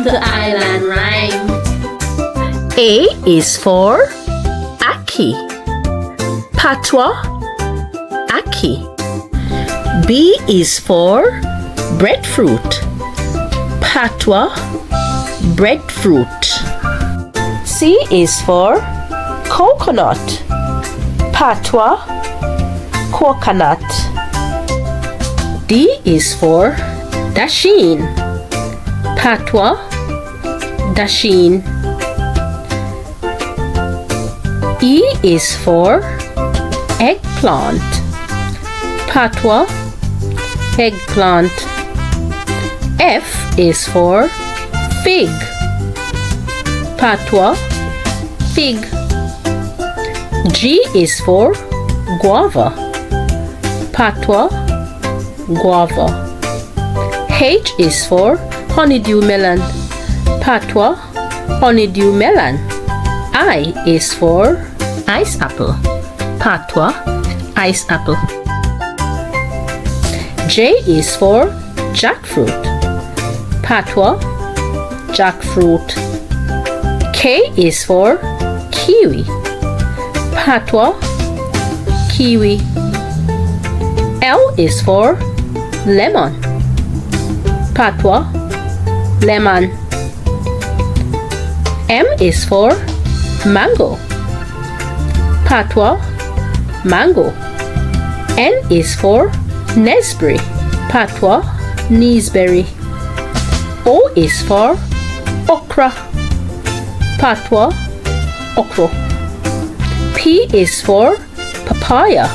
Welcome to Island Rhyme. A is for Aki. Patois, Aki. B is for breadfruit. Patois, breadfruit. C is for coconut. Patois, coconut. D is for dasheen. Patois, dasheen. E is for eggplant. Patois, eggplant. F is for fig. Patois, fig. G is for guava. Patois, guava. H is for honeydew melon. Patois, honeydew melon. I is for ice apple. Patois, ice apple. J is for jackfruit. Patois, jackfruit. K is for kiwi. Patois, kiwi. L is for lemon. Patois, lemon. M is for mango. Patois, mango. N is for nesberry. Patois, neesberry. O is for okra. Patois, okra. P is for papaya.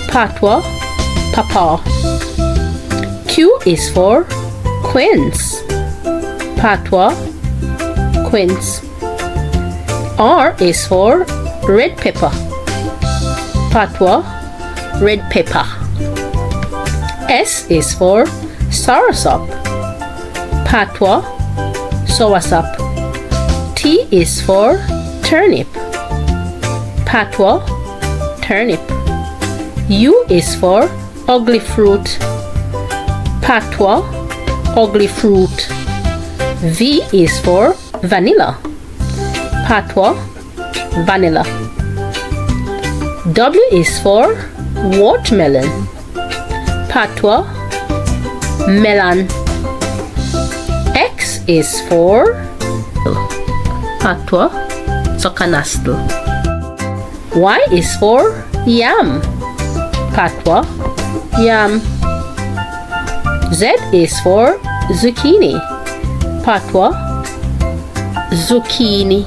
Patois, papa. Q is for quince. Patois, quince. R is for red pepper. Patois, red pepper. S is for soursop. Patois, soursop. T is for turnip. Patois, turnip. U is for ugly fruit. Patois, ugly fruit. V is for vanilla. Patois, vanilla. W is for watermelon. Patois, melon. X is for Patois, sokanastel. Y is for yam. Patois, yam. Z is for zucchini. Patois, zucchini.